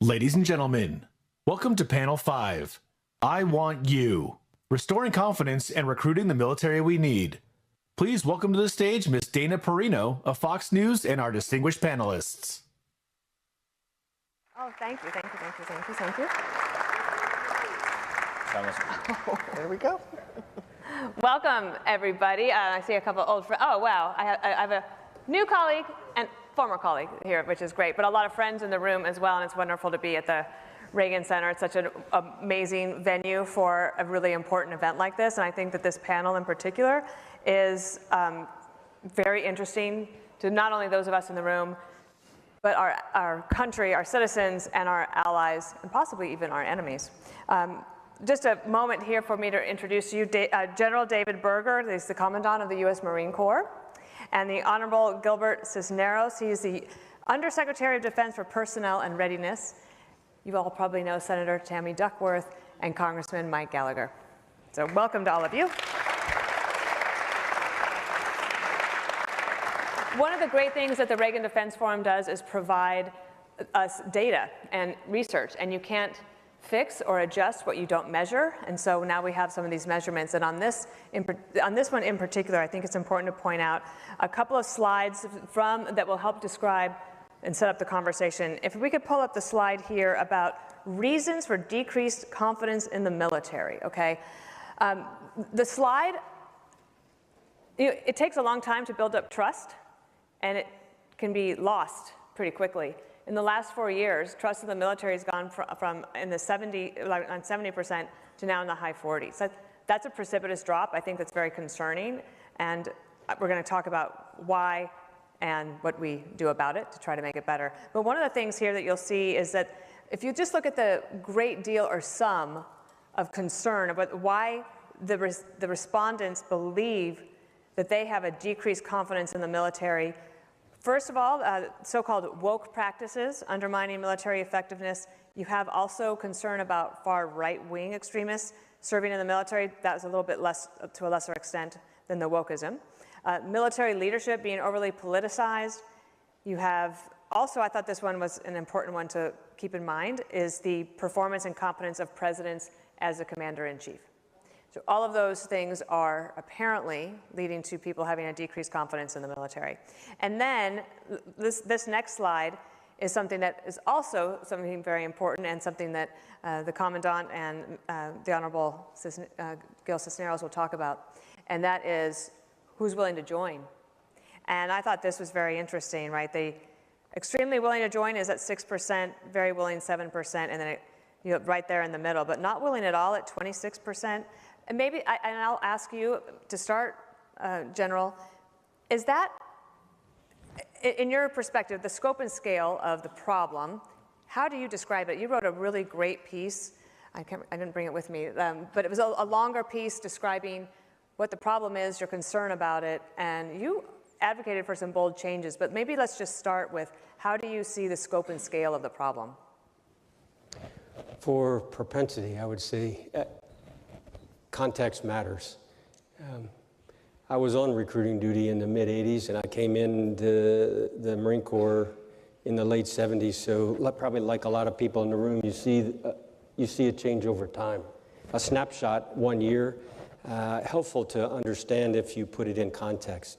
Ladies and gentlemen, welcome to Panel 5, I Want You, Restoring Confidence and Recruiting the Military We Need. Please welcome to the stage Ms. Dana Perino of Fox News and our distinguished panelists. Oh, thank you. Oh, there we go. Welcome, everybody. I see a couple old friends. Oh, wow. I have a new colleague and former colleague here, which is great, but a lot of friends in the room as well, and it's wonderful to be at the Reagan Center. It's such an amazing venue for a really important event like this, and I think that this panel in particular is very interesting to not only those of us in the room, but our country, our citizens, and our allies, and possibly even our enemies. Just a moment here for me to introduce you, General David Berger. He's the Commandant of the U.S. Marine Corps, and the Honorable Gilbert Cisneros. He's the Undersecretary of Defense for Personnel and Readiness. You all probably know Senator Tammy Duckworth and Congressman Mike Gallagher. So welcome to all of you. One of the great things that the Reagan Defense Forum does is provide us data and research, and you can't fix or adjust what you don't measure, and so now we have some of these measurements, and on this one in particular, I think it's important to point out a couple of slides that will help describe and set up the conversation. If we could pull up the slide here about reasons for decreased confidence in the military, okay? The slide, it takes a long time to build up trust, and it can be lost pretty quickly. In the last 4 years, trust in the military has gone from in the 70% to now in the high 40s. That's a precipitous drop. I think that's very concerning, and we're going to talk about why and what we do about it to try to make it better. But one of the things here that you'll see is that if you just look at the great deal or sum of concern about why the respondents believe that they have a decreased confidence in the military. First of all, so-called woke practices undermining military effectiveness. You have also concern about far right-wing extremists serving in the military. That was a little bit less, to a lesser extent, than the wokeism. Military leadership being overly politicized. You have also, I thought this one was an important one to keep in mind, is the performance and competence of presidents as a commander-in-chief. So all of those things are apparently leading to people having a decreased confidence in the military. And then this next slide is something that is also something very important and something that the Commandant and the Honorable Gil Cisneros will talk about, and that is who's willing to join. And I thought this was very interesting, right? The extremely willing to join is at 6%, very willing 7%, and then right there in the middle, but not willing at all at 26%. And maybe, and I'll ask you to start, General, is that, in your perspective, the scope and scale of the problem, how do you describe it? You wrote a really great piece. I didn't bring it with me, but it was a longer piece describing what the problem is, your concern about it, and you advocated for some bold changes, but maybe let's just start with how do you see the scope and scale of the problem? For propensity, I would say, context matters. I was on recruiting duty in the mid-'80s, and I came into the Marine Corps in the late '70s, so probably like a lot of people in the room, you see a change over time. A snapshot 1 year, helpful to understand if you put it in context.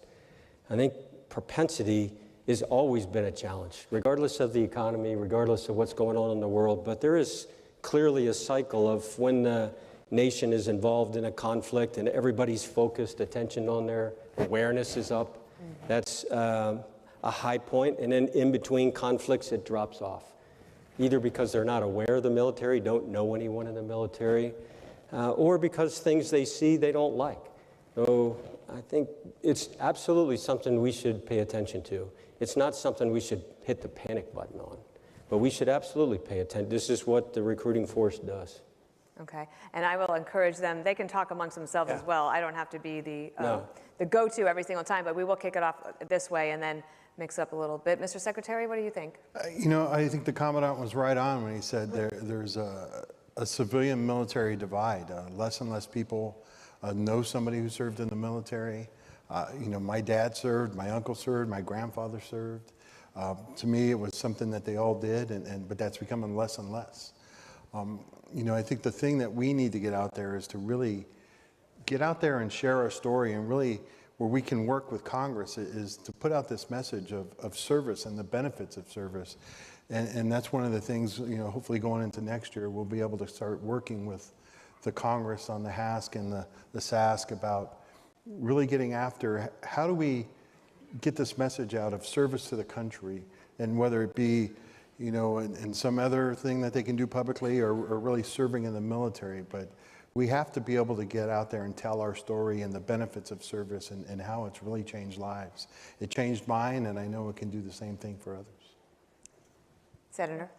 I think propensity has always been a challenge, regardless of the economy, regardless of what's going on in the world, but there is clearly a cycle of when the nation is involved in a conflict and everybody's focused, attention on their awareness is up. That's a high point, and then in between conflicts it drops off, either because they're not aware of the military, don't know anyone in the military, or because things they see they don't like. So I think it's absolutely something we should pay attention to. It's not something we should hit the panic button on, but we should absolutely pay attention. This is what the recruiting force does. Okay, and I will encourage them. They can talk amongst themselves as well. I don't have to be the go-to every single time, but we will kick it off this way and then mix up a little bit. Mr. Secretary, what do you think? I think the Commandant was right on when he said there's a civilian-military divide. Less and less people know somebody who served in the military. My dad served, my uncle served, my grandfather served. To me, it was something that they all did, but that's becoming less and less. I think the thing that we need to get out there is to really get out there and share our story, and really where we can work with Congress is to put out this message of service and the benefits of service. And that's one of the things, hopefully going into next year, we'll be able to start working with the Congress on the HASC and the SASC about really getting after how do we get this message out of service to the country, and whether it be, in some other thing that they can do publicly or really serving in the military. But we have to be able to get out there and tell our story and the benefits of service and how it's really changed lives. It changed mine, and I know it can do the same thing for others. Senator?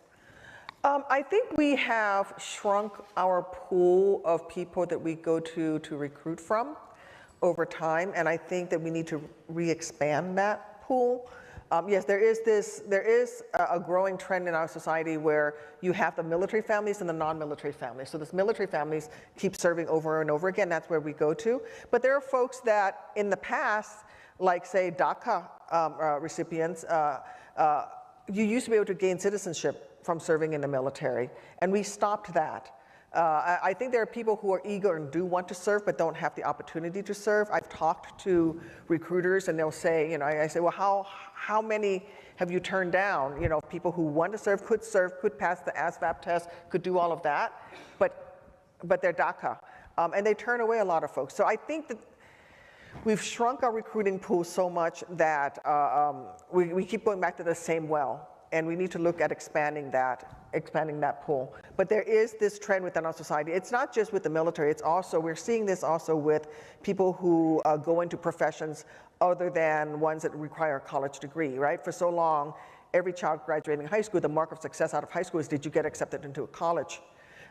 I think we have shrunk our pool of people that we go to recruit from over time, and I think that we need to re-expand that pool. Yes, there is a growing trend in our society where you have the military families and the non-military families. So this military families keep serving over and over again. That's where we go to. But there are folks that in the past, like say DACA recipients, you used to be able to gain citizenship from serving in the military, and we stopped that. I think there are people who are eager and do want to serve but don't have the opportunity to serve. I've talked to recruiters and they'll say, I say, well, how many have you turned down? People who want to serve, could pass the ASVAB test, could do all of that, but they're DACA. And they turn away a lot of folks. So I think that we've shrunk our recruiting pool so much that we keep going back to the same well. And we need to look at expanding that pool. But there is this trend within our society. It's not just with the military, it's also, we're seeing this also with people who go into professions other than ones that require a college degree, right? For so long, every child graduating high school, the mark of success out of high school is, did you get accepted into a college?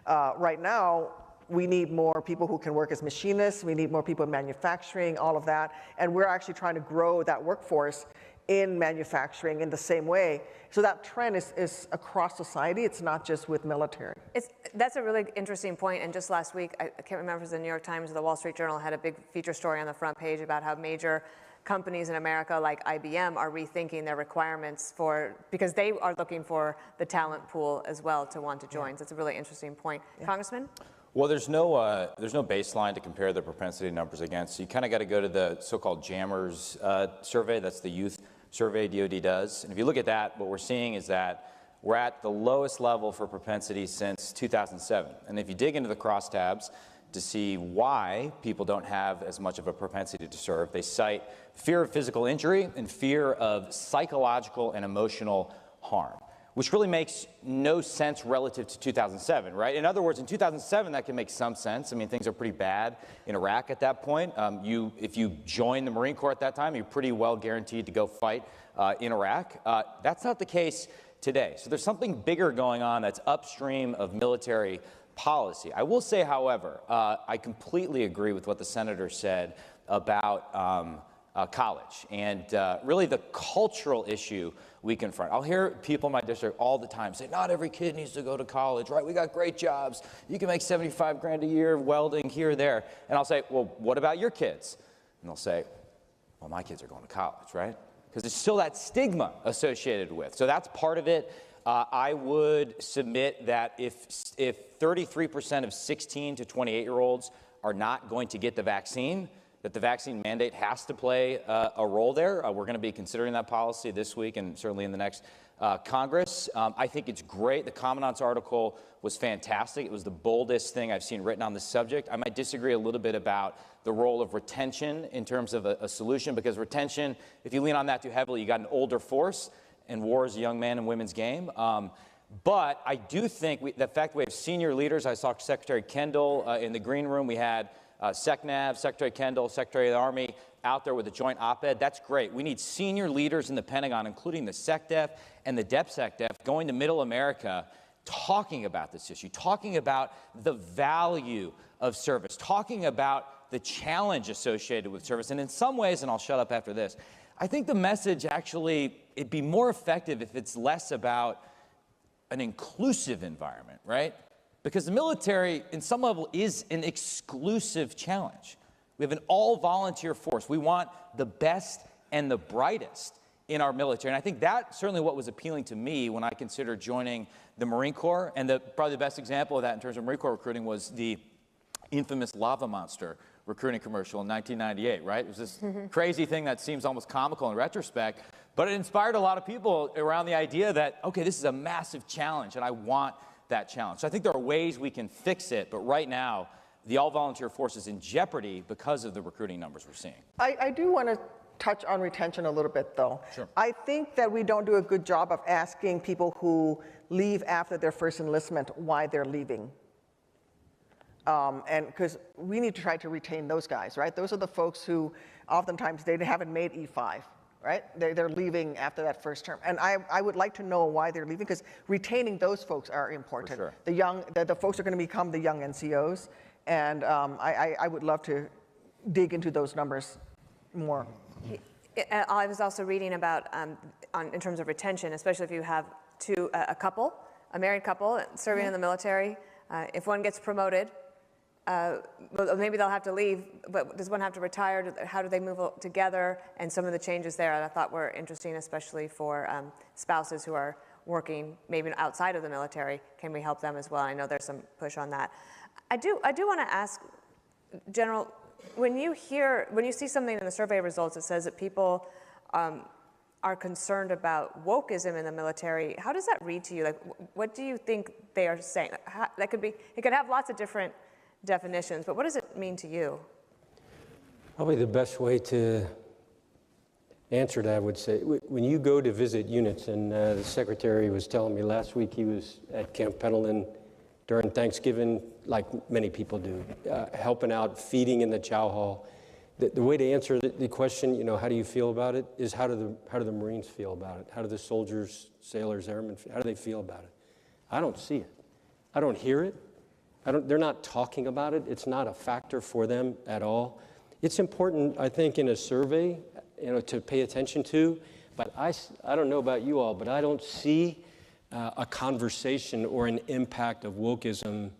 Right now, we need more people who can work as machinists, we need more people in manufacturing, all of that, and we're actually trying to grow that workforce in manufacturing in the same way. So that trend is across society, it's not just with military. That's a really interesting point, and just last week, I can't remember if it was the New York Times or the Wall Street Journal had a big feature story on the front page about how major companies in America like IBM are rethinking their requirements because they are looking for the talent pool as well to want to join. So it's a really interesting point. Yeah. Congressman? Well, there's no baseline to compare the propensity numbers against. So you kind of got to go to the so-called Jammers survey. That's the youth survey DoD does. And if you look at that, what we're seeing is that we're at the lowest level for propensity since 2007. And if you dig into the crosstabs to see why people don't have as much of a propensity to serve, they cite fear of physical injury and fear of psychological and emotional harm, which really makes no sense relative to 2007, right? In other words, in 2007, that can make some sense. I mean, things are pretty bad in Iraq at that point. If you join the Marine Corps at that time, you're pretty well guaranteed to go fight in Iraq. That's not the case today. So there's something bigger going on that's upstream of military policy. I will say, however, I completely agree with what the senator said about college and really the cultural issue we confront. I'll hear people in my district all the time say, not every kid needs to go to college, right? We got great jobs. You can make 75 grand a year welding here or there. And I'll say, well, what about your kids? And they'll say, well, my kids are going to college, right? Because there's still that stigma associated with. So that's part of it. I would submit that if 33% of 16 to 28-year-olds are not going to get the vaccine, that the vaccine mandate has to play a role there. We're going to be considering that policy this week and certainly in the next Congress. I think it's great. The Commandant's article was fantastic. It was the boldest thing I've seen written on this subject. I might disagree a little bit about the role of retention in terms of a solution, because retention, if you lean on that too heavily, you got an older force, and war is a young man and women's game. But I do think the fact we have senior leaders, I saw Secretary Kendall in the green room. We had SecNav, Secretary Kendall, Secretary of the Army out there with a joint op-ed. That's great. We need senior leaders in the Pentagon, including the SecDef and the DepSecDef, going to Middle America, talking about this issue, talking about the value of service, talking about the challenge associated with service. And in some ways, and I'll shut up after this, I think the message actually, it'd be more effective if it's less about an inclusive environment, right? Because the military, in some level, is an exclusive challenge. We have an all-volunteer force. We want the best and the brightest in our military. And I think that's certainly what was appealing to me when I considered joining the Marine Corps. And probably the best example of that in terms of Marine Corps recruiting was the infamous Lava Monster recruiting commercial in 1998, right? It was this crazy thing that seems almost comical in retrospect, but it inspired a lot of people around the idea that, okay, this is a massive challenge and I want that challenge. So I think there are ways we can fix it, but right now, the all-volunteer force is in jeopardy because of the recruiting numbers we're seeing. I do want to touch on retention a little bit, though. Sure. I think that we don't do a good job of asking people who leave after their first enlistment why they're leaving. And because we need to try to retain those guys, right? Those are the folks who oftentimes they haven't made E5, right? They're leaving after that first term. And I would like to know why they're leaving, because retaining those folks are important. For sure. The folks are going to become the young NCOs. And I would love to dig into those numbers more. I was also reading about, in terms of retention, especially if you have a married couple serving in the military, if one gets promoted, maybe they'll have to leave, but does one have to retire? How do they move together? And some of the changes there I thought were interesting, especially for spouses who are working maybe outside of the military. Can we help them as well? I know there's some push on that. I do want to ask, General, when you see something in the survey results that says that people are concerned about wokeism in the military, how does that read to you? Like, what do you think they are saying? It could have lots of different definitions, but what does it mean to you? Probably the best way to answer that, I would say, when you go to visit units, and the secretary was telling me last week he was at Camp Pendleton during Thanksgiving, like many people do, helping out, feeding in the chow hall. The way to answer the question, how do you feel about it, is how do the Marines feel about it? How do the soldiers, sailors, airmen, how do they feel about it? I don't see it. I don't hear it. They're not talking about it. It's not a factor for them at all. It's important, I think, in a survey, to pay attention to. But I don't know about you all, but I don't see a conversation or an impact of wokeism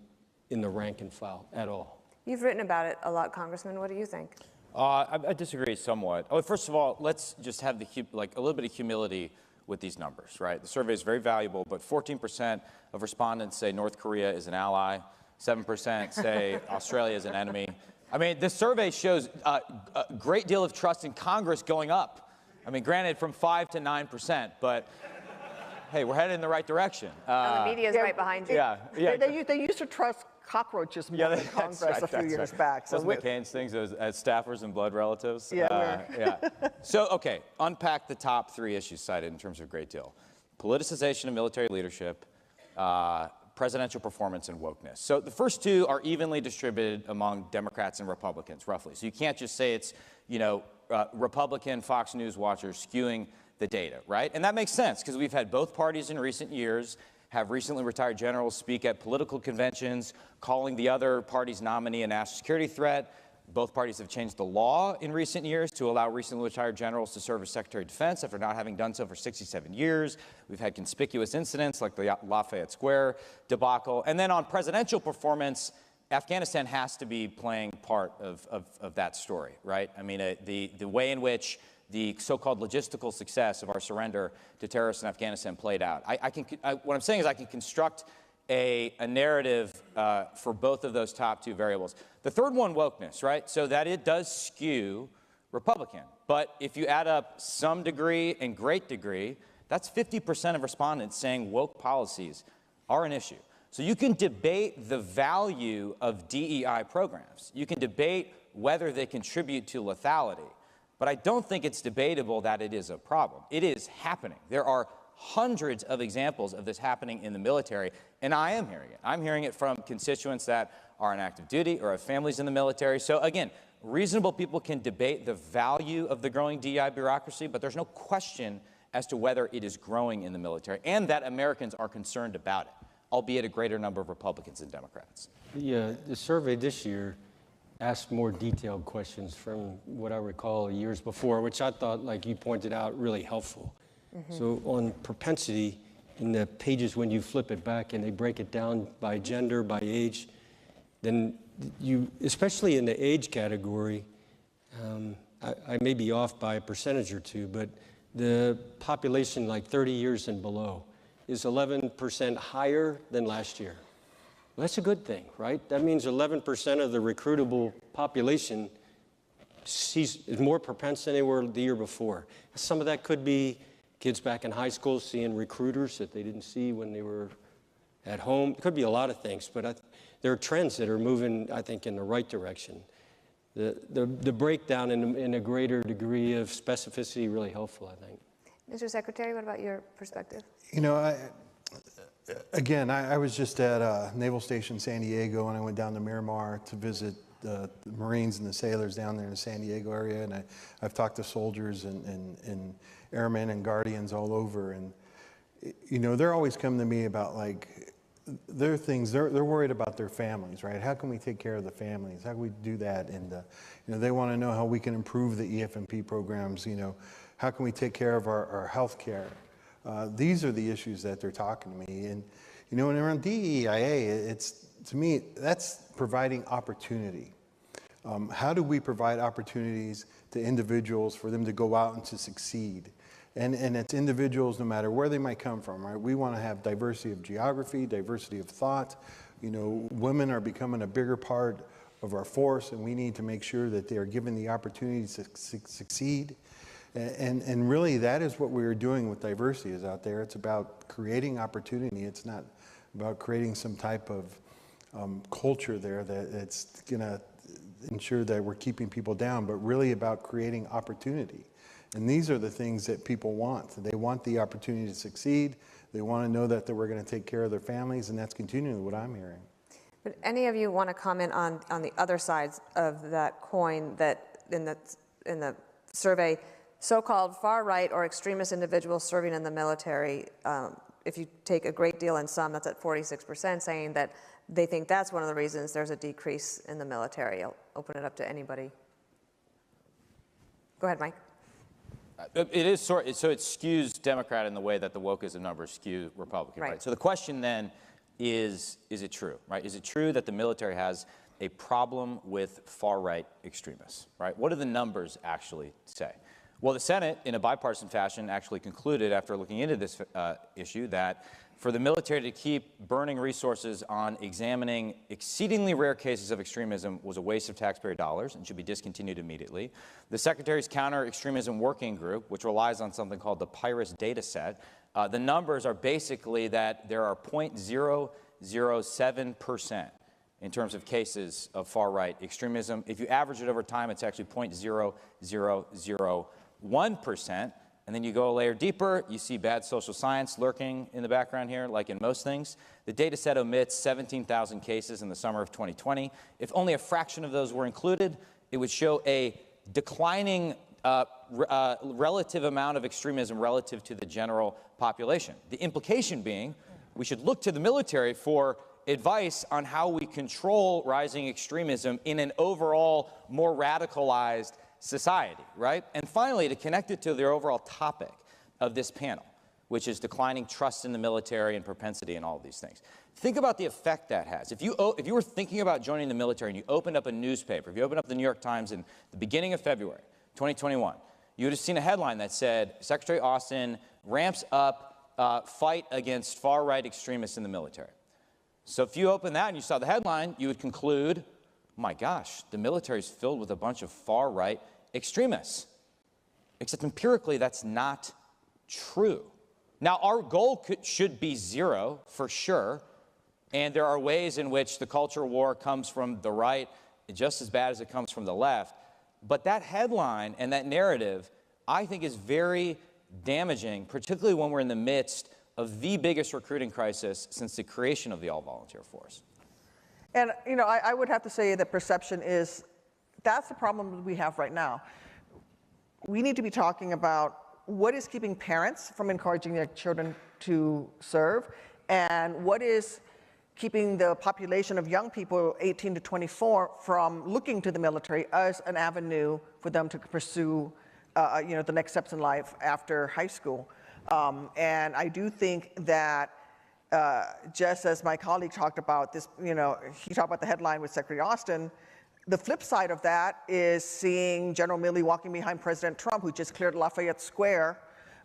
in the rank and file at all. You've written about it a lot, Congressman. What do you think? I disagree somewhat. First of all, let's just have a little bit of humility with these numbers, right? The survey is very valuable, but 14% of respondents say North Korea is an ally. 7% say Australia is an enemy. I mean, this survey shows a great deal of trust in Congress going up. I mean, granted, from 5 to 9%, but hey, we're headed in the right direction. The media is right behind you. Yeah. They used to trust cockroaches more than Congress a few years back. So McCain's things as staffers and blood relatives. Yeah. So, okay, unpack the top 3 issues cited in terms of great deal. Politicization of military leadership, presidential performance, and wokeness. So the first 2 are evenly distributed among Democrats and Republicans, roughly. So you can't just say it's, Republican Fox News watchers skewing the data, right? And that makes sense, because we've had both parties in recent years have recently retired generals speak at political conventions, calling the other party's nominee a national security threat. Both parties have changed the law in recent years to allow recently retired generals to serve as Secretary of Defense after not having done so for 67 years. We've had conspicuous incidents like the Lafayette Square debacle. And then on presidential performance, Afghanistan has to be playing part of that story, right? I mean, the way in which the so-called logistical success of our surrender to terrorists in Afghanistan played out. What I'm saying is I can construct a narrative for both of those top 2 variables. The third one, wokeness, right? So that it does skew Republican. But if you add up some degree and great degree, that's 50% of respondents saying woke policies are an issue. So you can debate the value of DEI programs. You can debate whether they contribute to lethality. But I don't think it's debatable that it is a problem. It is happening. There are hundreds of examples of this happening in the military, and I am hearing it. I'm hearing it from constituents that are on active duty or have families in the military. So again, reasonable people can debate the value of the growing DEI bureaucracy, but there's no question as to whether it is growing in the military, and that Americans are concerned about it, albeit a greater number of Republicans than Democrats. The survey this year asked more detailed questions from what I recall years before, which I thought, like you pointed out, really helpful. Mm-hmm. So on propensity, in the pages when you flip it back and they break it down by gender, by age, then you, especially in the age category, I may be off by a percentage or 2, but the population like 30 years and below is 11% higher than last year. Well, that's a good thing, right? That means 11% of the recruitable population is more propense than they were the year before. Some of that could be kids back in high school seeing recruiters that they didn't see when they were at home. It could be a lot of things, but there are trends that are moving, I think, in the right direction. The breakdown in a greater degree of specificity really helpful, I think. Mr. Secretary, what about your perspective? You know, I was just at Naval Station San Diego, and I went down to Miramar to visit the Marines and the sailors down there in the San Diego area, and I've talked to soldiers and airmen and guardians all over, and you know, they're always coming to me about like their things. They're worried about their families, right? How can we take care of the families? How can we do that? And you know, they want to know how we can improve the EF&P programs. You know, how can we take care of our health care? These are the issues that they're talking to me. And, you know, and around DEIA, it's, to me, that's providing opportunity. How do we provide opportunities to individuals for them to go out and to succeed? And it's individuals, no matter where they might come from, right? We want to have diversity of geography, diversity of thought. You know, women are becoming a bigger part of our force, and we need to make sure that they are given the opportunity to succeed. And really, that is what we're doing with diversity is out there. It's about creating opportunity. It's not about creating some type of culture there that's going to ensure that we're keeping people down, but really about creating opportunity. And these are the things that people want. They want the opportunity to succeed. They want to know that we're going to take care of their families, and that's continually what I'm hearing. But any of you want to comment on the other sides of that coin that in the survey, so-called far-right or extremist individuals serving in the military, if you take a great deal in some, that's at 46%, saying that they think that's one of the reasons there's a decrease in the military. I'll open it up to anybody. Go ahead, Mike. It is so it skews Democrat in the way that the wokeism numbers skew Republican, right? So the question then is it true, right? Is it true that the military has a problem with far-right extremists, right? What do the numbers actually say? Well, the Senate, in a bipartisan fashion, actually concluded after looking into this issue that for the military to keep burning resources on examining exceedingly rare cases of extremism was a waste of taxpayer dollars and should be discontinued immediately. The Secretary's Counter-Extremism Working Group, which relies on something called the PIRUS data set, the numbers are basically that there are 0.007% in terms of cases of far-right extremism. If you average it over time, it's actually 0.0001%. And then you go a layer deeper, you see bad social science lurking in the background here, like in most things. The data set omits 17,000 cases in the summer of 2020. If only a fraction of those were included, it would show a declining relative amount of extremism relative to the general population. The implication being we should look to the military for advice on how we control rising extremism in an overall more radicalized society, right? And finally, to connect it to the overall topic of this panel, which is declining trust in the military and propensity and all of these things. Think about the effect that has. If you were thinking about joining the military and you opened up a newspaper, if you opened up the New York Times in the beginning of February 2021, you would have seen a headline that said, Secretary Austin ramps up fight against far-right extremists in the military. So if you open that and you saw the headline, you would conclude, my gosh, the military is filled with a bunch of far-right extremists. Except empirically, that's not true. Now, our goal should be zero, for sure, and there are ways in which the culture war comes from the right just as bad as it comes from the left. But that headline and that narrative, I think, is very damaging, particularly when we're in the midst of the biggest recruiting crisis since the creation of the all-volunteer force. And, you know, I would have to say that perception is, that's the problem we have right now. We need to be talking about what is keeping parents from encouraging their children to serve, and what is keeping the population of young people 18 to 24 from looking to the military as an avenue for them to pursue, you know, the next steps in life after high school. And I do think that just as my colleague talked about this, you know, he talked about the headline with Secretary Austin, the flip side of that is seeing General Milley walking behind President Trump, who just cleared Lafayette Square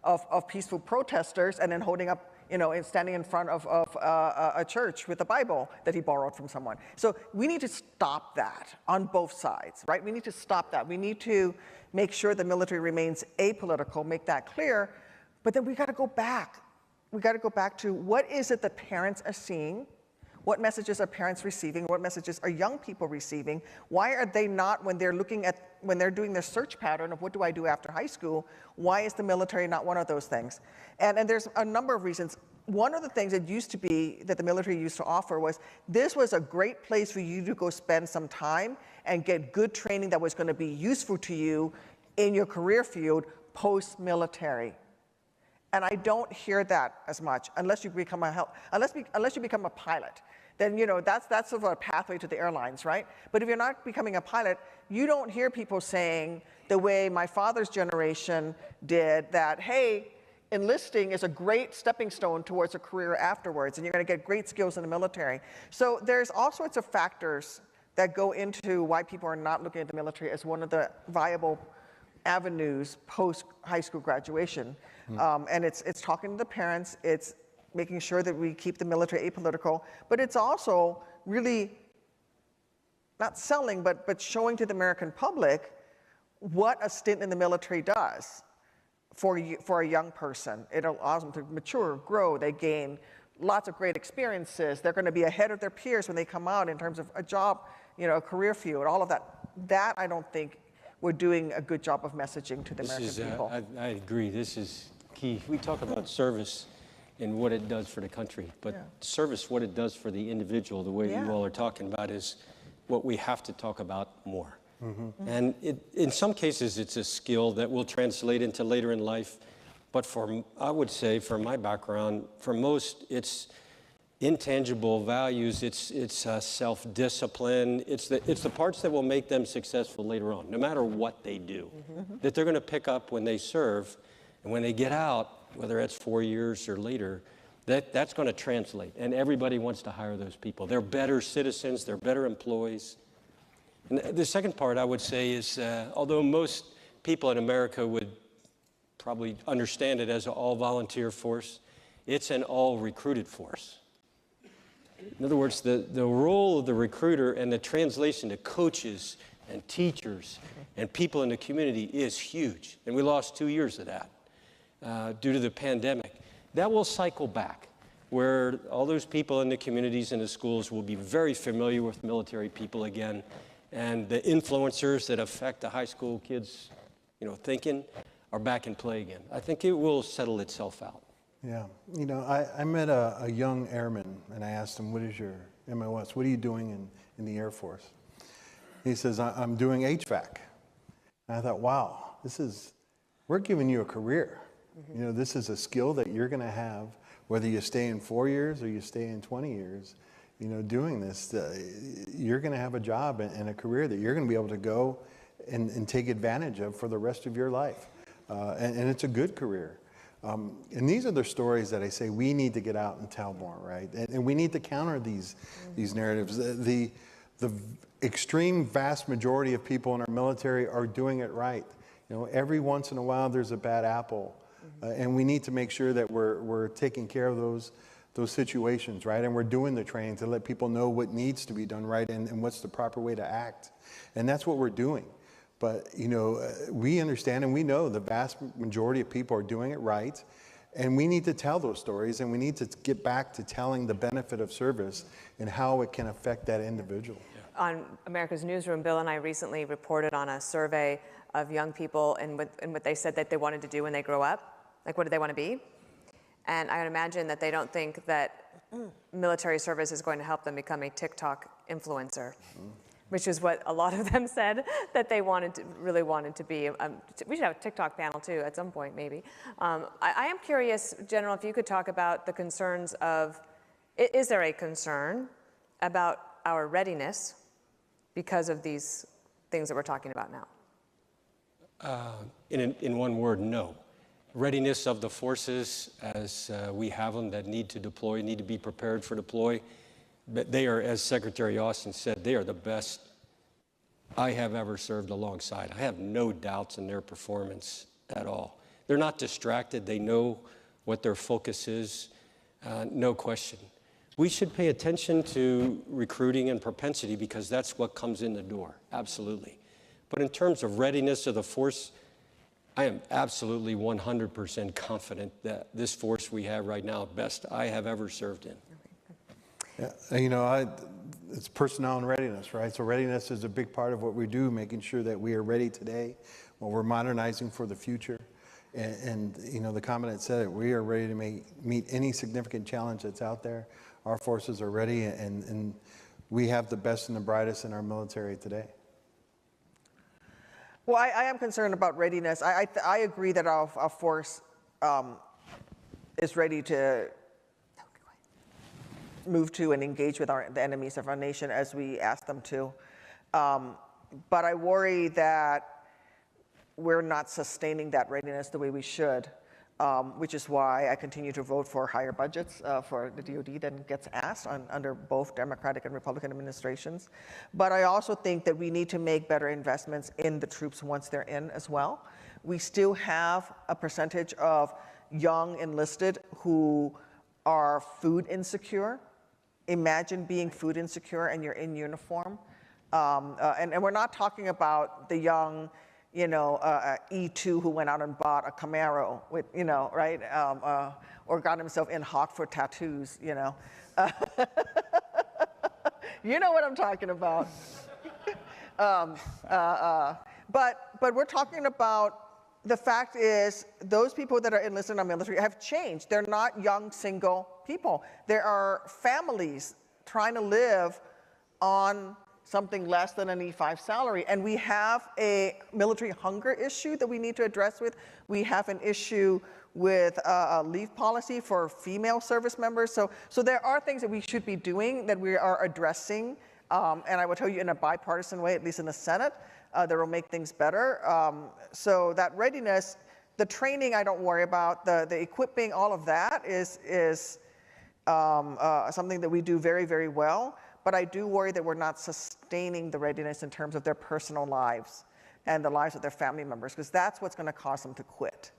of peaceful protesters and then holding up, and standing in front of a church with a Bible that he borrowed from someone. So we need to stop that on both sides, right? We need to stop that. We need to make sure the military remains apolitical, make that clear, but then we got to go back. We got to go back to what is it that parents are seeing? What messages are parents receiving? What messages are young people receiving? Why are they not, when they're doing their search pattern of what do I do after high school, why is the military not one of those things? And there's a number of reasons. One of the things that used to be, that the military used to offer was, this was a great place for you to go spend some time and get good training that was going to be useful to you in your career field post-military. And I don't hear that as much unless you become unless you become a pilot. Then that's sort of a pathway to the airlines, right? But if you're not becoming a pilot, you don't hear people saying the way my father's generation did, that hey, enlisting is a great stepping stone towards a career afterwards, and you're going to get great skills in the military. So there's all sorts of factors that go into why people are not looking at the military as one of the viable avenues post high school graduation. And it's talking to the parents, it's making sure that we keep the military apolitical, but it's also really not selling, but showing to the American public what a stint in the military does for a young person. It allows them to mature, grow, they gain lots of great experiences. They're going to be ahead of their peers when they come out in terms of a job, a career field, all of that. That I don't think we're doing a good job of messaging to the American people. I agree. This is key. We talk about service and what it does for the country, but service, what it does for the individual, the way you all are talking about, is what we have to talk about more. And in some cases, it's a skill that will translate into later in life. But I would say, for my background, for most, it's intangible values. It's self-discipline. It's the parts that will make them successful later on, no matter what they do, that they're going to pick up when they serve. And when they get out, whether that's 4 years or later, that's going to translate. And everybody wants to hire those people. They're better citizens. They're better employees. And the second part I would say is, although most people in America would probably understand it as an all-volunteer force, it's an all-recruited force. In other words, the role of the recruiter and the translation to coaches and teachers and people in the community is huge. And we lost 2 years of that due to the pandemic. That will cycle back, where all those people in the communities and the schools will be very familiar with military people again. And the influencers that affect the high school kids, thinking, are back in play again. I think it will settle itself out. Yeah, I met a young airman, and I asked him, what is your MOS? What are you doing in the Air Force? He says, I'm doing HVAC. And I thought, wow, we're giving you a career. This is a skill that you're going to have, whether you stay in 4 years or you stay in 20 years. Doing this, you're going to have a job and a career that you're going to be able to go and take advantage of for the rest of your life. And it's a good career. And these are the stories that I say we need to get out and tell more, right? And we need to counter these narratives. The extreme vast majority of people in our military are doing it right. Every once in a while there's a bad apple. And we need to make sure that we're taking care of those situations, right? And we're doing the training to let people know what needs to be done right and what's the proper way to act. And that's what we're doing. But, we understand and we know the vast majority of people are doing it right. And we need to tell those stories, and we need to get back to telling the benefit of service and how it can affect that individual. On America's Newsroom, Bill and I recently reported on a survey of young people and what they said that they wanted to do when they grow up. Like, what do they want to be? And I would imagine that they don't think that military service is going to help them become a TikTok influencer, which is what a lot of them said that they really wanted to be. We should have a TikTok panel too at some point, maybe. I am curious, General, if you could talk about the concerns of, is there a concern about our readiness because of these things that we're talking about now? In one word, no. Readiness of the forces as we have them that need to deploy, need to be prepared for deploy. But they are, as Secretary Austin said, they are the best I have ever served alongside. I have no doubts in their performance at all. They're not distracted. They know what their focus is, no question. We should pay attention to recruiting and propensity because that's what comes in the door, absolutely. But in terms of readiness of the force, I am absolutely 100% confident that this force we have right now, best I have ever served in. Yeah, you know, it's personnel and readiness, right? So readiness is a big part of what we do, making sure that we are ready today, while we're modernizing for the future. And you know, the commandant said it, we are ready to meet any significant challenge that's out there. Our forces are ready, and we have the best and the brightest in our military today. Well, I am concerned about readiness. I agree that our force is ready to move to and engage with the enemies of our nation as we ask them to. But I worry that we're not sustaining that readiness the way we should, which is why I continue to vote for higher budgets for the DoD than gets asked under both Democratic and Republican administrations. But I also think that we need to make better investments in the troops once they're in as well. We still have a percentage of young enlisted who are food insecure. Imagine being food insecure and you're in uniform. And we're not talking about the young, you know, E2 who went out and bought a Camaro with, you know, right? Or got himself in hot for tattoos, you know. You know what I'm talking about. But we're talking about, the fact is, those people that are enlisted in our military have changed. They're not young, single people. There are families trying to live on something less than an E5 salary. And we have a military hunger issue that we need to address with. We have an issue with a leave policy for female service members. So there are things that we should be doing that we are addressing. And I will tell you in a bipartisan way, at least in the Senate, that will make things better. So that readiness, the training I don't worry about, the equipping, all of that is something that we do very, very well. But I do worry that we're not sustaining the readiness in terms of their personal lives and the lives of their family members, because that's what's going to cause them to quit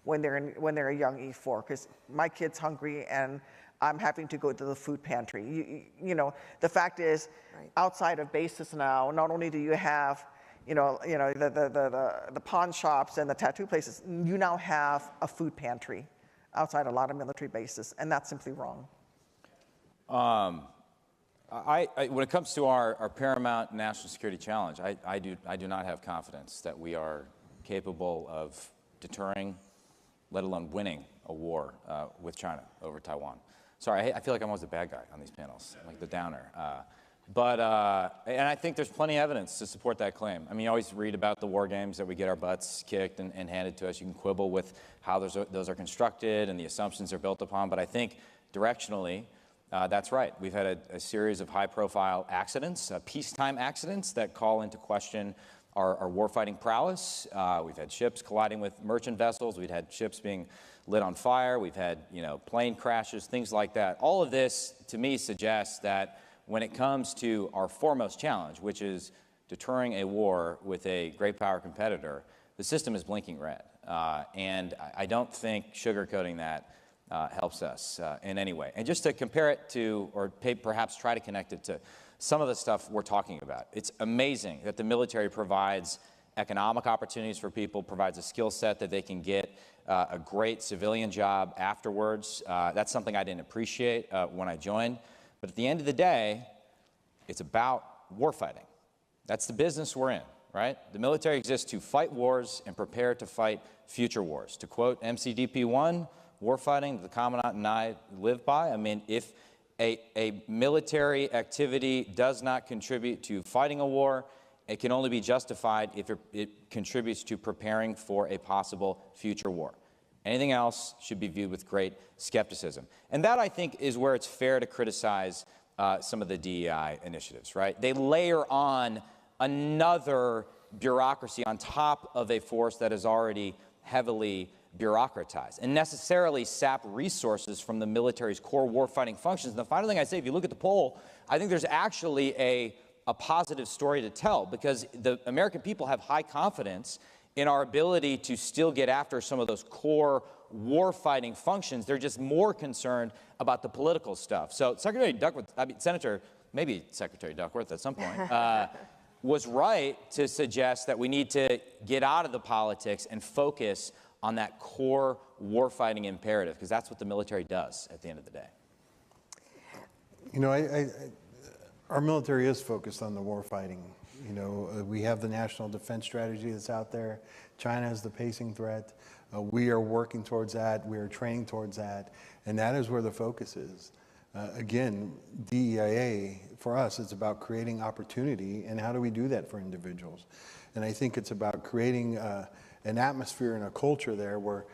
when they're a young E4. Because my kid's hungry and I'm having to go to the food pantry. You know, the fact is, right, outside of bases now, not only do you have the pawn shops and the tattoo places, you now have a food pantry outside a lot of military bases, and that's simply wrong. When it comes to our paramount national security challenge, I do not have confidence that we are capable of deterring, let alone winning, a war with China over Taiwan. Sorry, I feel like I'm always the bad guy on these panels, like the downer. And I think there's plenty of evidence to support that claim. I mean, you always read about the war games that we get our butts kicked and handed to us. You can quibble with how those are constructed and the assumptions they're built upon, but I think directionally, that's right. We've had a series of high-profile accidents, peacetime accidents that call into question our warfighting prowess. We've had ships colliding with merchant vessels. We've had ships being lit on fire. We've had, plane crashes, things like that. All of this, to me, suggests that when it comes to our foremost challenge, which is deterring a war with a great power competitor, the system is blinking red. And I don't think sugarcoating that helps us in any way. And just to compare it to, or perhaps try to connect it to some of the stuff we're talking about, it's amazing that the military provides economic opportunities for people, provides a skill set that they can get a great civilian job afterwards. That's something I didn't appreciate when I joined. But at the end of the day, it's about warfighting. That's the business we're in, right? The military exists to fight wars and prepare to fight future wars. To quote MCDP 1, warfighting, the Commandant and I live by. I mean, if a military activity does not contribute to fighting a war, it can only be justified if it contributes to preparing for a possible future war. Anything else should be viewed with great skepticism. And that, I think, is where it's fair to criticize some of the DEI initiatives, right? They layer on another bureaucracy on top of a force that is already heavily bureaucratized and necessarily sap resources from the military's core warfighting functions. And the final thing I say, if you look at the poll, I think there's actually a positive story to tell, because the American people have high confidence in our ability to still get after some of those core war-fighting functions. They're just more concerned about the political stuff. So Secretary Duckworth, Senator, maybe Secretary Duckworth at some point, was right to suggest that we need to get out of the politics and focus on that core war-fighting imperative, because that's what the military does at the end of the day. You know, our military is focused on the war fighting. You know, we have the national defense strategy that's out there. China is the pacing threat. We are working towards that. We are training towards that. And that is where the focus is. Again, DEIA, for us, it's about creating opportunity. And how do we do that for individuals? And I think it's about creating an atmosphere and a culture there where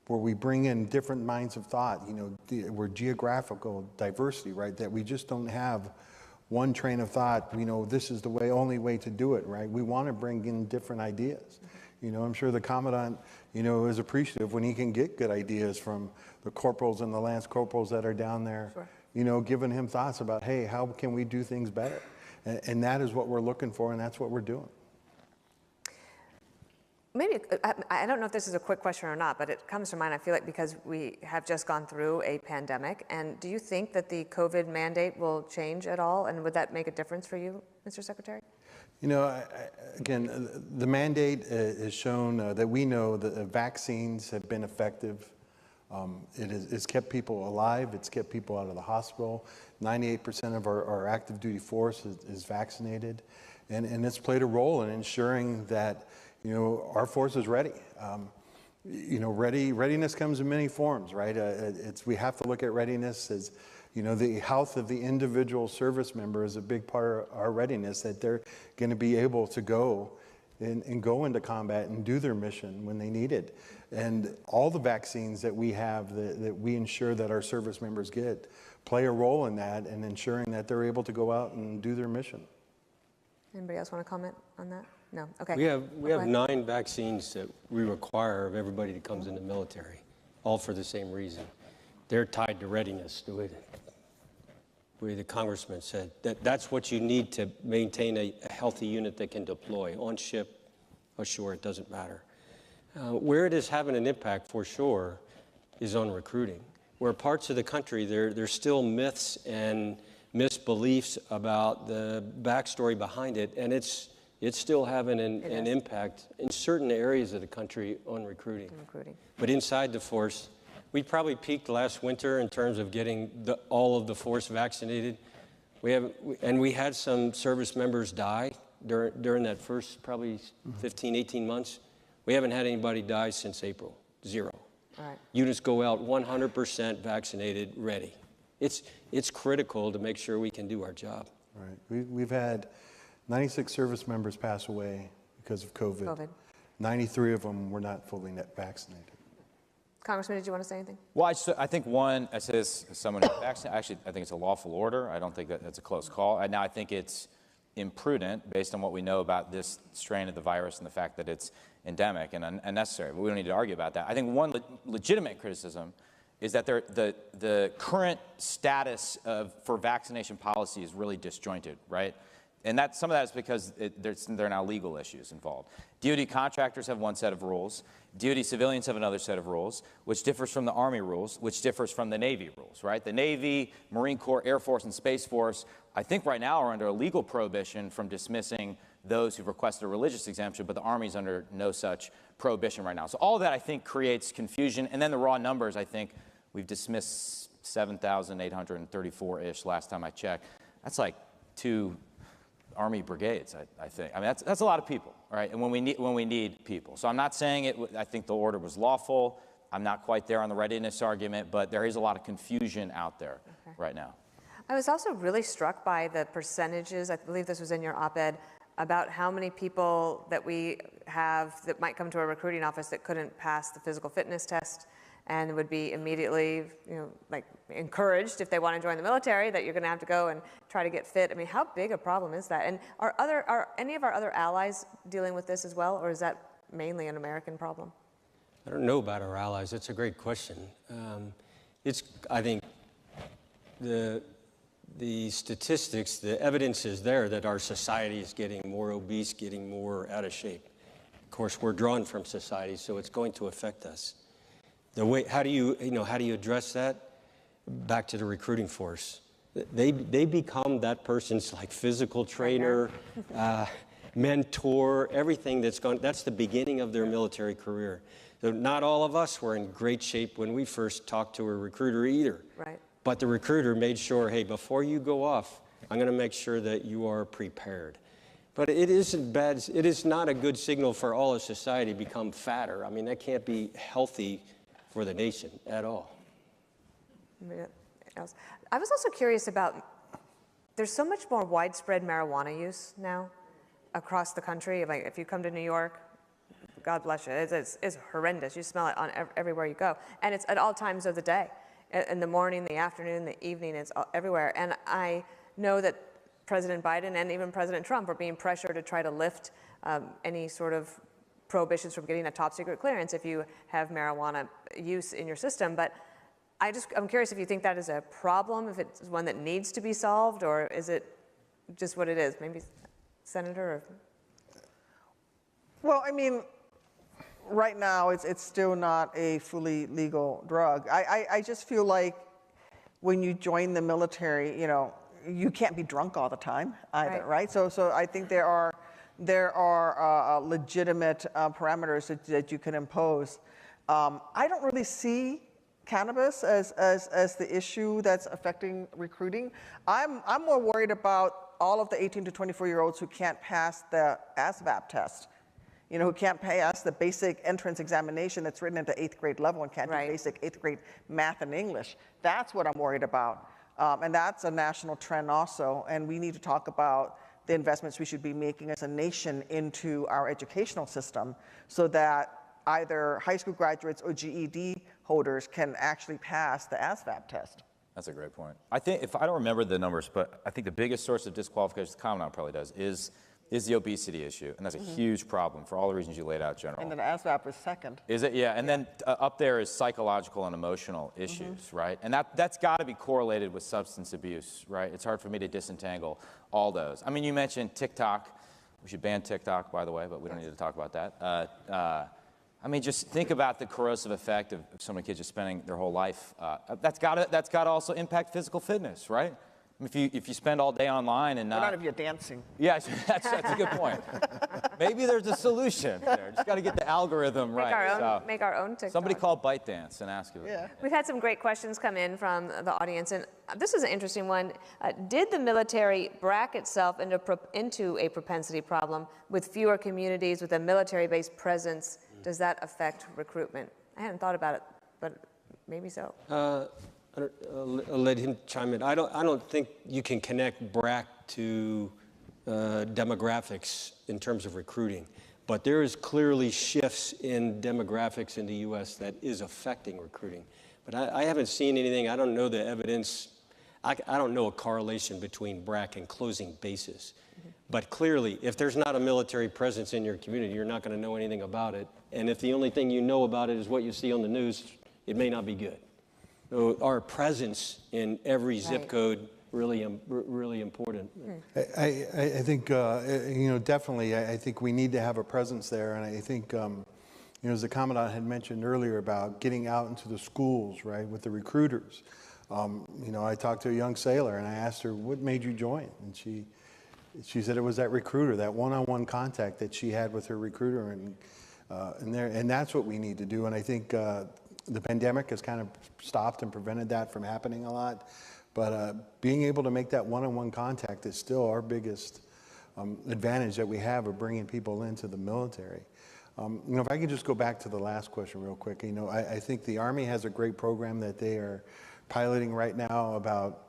we bring in different minds of thought. You know, we're geographical diversity, right? That we just don't have one train of thought, you know, this is the only way to do it, right? We want to bring in different ideas. You know, I'm sure the Commandant, you know, is appreciative when he can get good ideas from the corporals and the lance corporals that are down there, sure, you know, giving him thoughts about, hey, how can we do things better? And that is what we're looking for, and that's what we're doing. Maybe, I don't know if this is a quick question or not, but it comes to mind, I feel like, because we have just gone through a pandemic. And do you think that the COVID mandate will change at all? And would that make a difference for you, Mr. Secretary? You know, again, the mandate has shown that we know that vaccines have been effective. It's kept people alive. It's kept people out of the hospital. 98% of our active duty force is vaccinated. And it's played a role in ensuring that, you know, our force is ready. You know, readiness comes in many forms, right? We have to look at readiness as, you know, the health of the individual service member is a big part of our readiness, that they're going to be able to go and go into combat and do their mission when they need it. And all the vaccines that we have that we ensure that our service members get play a role in that and ensuring that they're able to go out and do their mission. Anybody else want to comment on that? No? Okay. We have 9 vaccines that we require of everybody that comes in the military, all for the same reason. They're tied to readiness, the way the congressman said. That's what you need to maintain a healthy unit that can deploy on ship, ashore, it doesn't matter. Where it is having an impact, for sure, is on recruiting. Where parts of the country, there's still myths and misbeliefs about the backstory behind it, and it's still having an impact in certain areas of the country on recruiting. But inside the force, we probably peaked last winter in terms of getting all of the force vaccinated. We had some service members die during that first probably 15, 18 months. We haven't had anybody die since April, 0. All right. Units go out 100% vaccinated, ready. It's critical to make sure we can do our job. Right. We've had 96 service members pass away because of COVID. 93 of them were not fully vaccinated. Congressman, did you want to say anything? Well, I think one, I say this as someone who's vaccinated, actually, I think it's a lawful order. I don't think that's a close call. Now, I think it's imprudent based on what we know about this strain of the virus and the fact that it's endemic and unnecessary. But we don't need to argue about that. I think one legitimate criticism is that the current status for vaccination policy is really disjointed, right? And some of that is because there are now legal issues involved. DoD contractors have one set of rules. DoD civilians have another set of rules, which differs from the Army rules, which differs from the Navy rules, right? The Navy, Marine Corps, Air Force, and Space Force, I think right now are under a legal prohibition from dismissing those who've requested a religious exemption, but the Army's under no such prohibition right now. So all of that, I think, creates confusion. And then the raw numbers, I think we've dismissed 7,834-ish last time I checked. That's like 2 Army brigades, I think. I mean, that's a lot of people, right? And when we need people. So I'm not saying I think the order was lawful. I'm not quite there on the readiness argument, but there is a lot of confusion out there right now. I was also really struck by the percentages, I believe this was in your op-ed, about how many people that we have that might come to a recruiting office that couldn't pass the physical fitness test and would be immediately, like encouraged if they want to join the military, that you're going to have to go and try to get fit. I mean, how big a problem is that? And are any of our other allies dealing with this as well, or is that mainly an American problem? I don't know about our allies. That's a great question. I think the statistics, the evidence is there that our society is getting more obese, getting more out of shape. course, we're drawn from society, so it's going to affect us. The way, how do you address that? Back to the recruiting force. They become that person's like physical trainer, mentor, everything that's the beginning of their military career. So not all of us were in great shape when we first talked to a recruiter either. Right. But the recruiter made sure, hey, before you go off, I'm going to make sure that you are prepared. But it isn't bad. It is not a good signal for all of society to become fatter. I mean, that can't be healthy for the nation at all. I was also curious about, there's so much more widespread marijuana use now across the country. Like if you come to New York, God bless you, it's horrendous. You smell it on everywhere you go. And it's at all times of the day. In the morning, the afternoon, the evening, it's everywhere. And I know that President Biden and even President Trump are being pressured to try to lift any sort of prohibitions from getting a top secret clearance if you have marijuana use in your system. But I'm curious if you think that is a problem, if it's one that needs to be solved, or is it just what it is? Maybe Senator? Or... Well, I mean, right now it's still not a fully legal drug. I just feel like when you join the military, you know, you can't be drunk all the time either, right? So I think there are legitimate parameters that you can impose. I don't really see cannabis as the issue that's affecting recruiting. I'm more worried about all of the 18 to 24-year-olds who can't pass the ASVAB test, you know, who can't pass the basic entrance examination that's written at the 8th grade level and can't do basic 8th grade math and English. That's what I'm worried about. And that's a national trend also. And we need to talk about the investments we should be making as a nation into our educational system so that either high school graduates or GED holders can actually pass the ASVAB test. That's a great point. I think, if I don't remember the numbers, but I think the biggest source of disqualification, the Commandant probably does, is the obesity issue. And that's a huge problem for all the reasons you laid out, General. And then ASVAB is second. Is it? Yeah. And then up there is psychological and emotional issues, right? And that's got to be correlated with substance abuse, right? It's hard for me to disentangle all those. I mean, you mentioned TikTok. We should ban TikTok, by the way, but we don't need to talk about that. I mean, just think about the corrosive effect of so many kids just spending their whole life. That's got to also impact physical fitness, right? I mean, if you spend all day online and not if you're dancing. Yeah, that's a good point. Maybe there's a solution there. Just got to get the algorithm right. Make our own TikTok. Somebody call ByteDance and ask you. Yeah. We've had some great questions come in from the audience, and this is an interesting one. Did the military bracket itself into a propensity problem with fewer communities with a military-based presence? Does that affect recruitment? I hadn't thought about it, but maybe so. I'll let him chime in. I don't think you can connect BRAC to demographics in terms of recruiting, but there is clearly shifts in demographics in the U.S. that is affecting recruiting. But I haven't seen anything. I don't know the evidence. I don't know a correlation between BRAC and closing bases. But clearly, if there's not a military presence in your community, you're not going to know anything about it. And if the only thing you know about it is what you see on the news, it may not be good. So our presence in every zip code really important. I think, you know, definitely, I think we need to have a presence there. And I think, you know, as the Commandant had mentioned earlier about getting out into the schools, right, with the recruiters. You know, I talked to a young sailor and I asked her, what made you join? And she said it was that recruiter, that one-on-one contact that she had with her recruiter, and that's what we need to do. And I think the pandemic has kind of stopped and prevented that from happening a lot. But being able to make that one-on-one contact is still our biggest advantage that we have of bringing people into the military. You know, if I could just go back to the last question real quick, you know, I think the Army has a great program that they are piloting right now about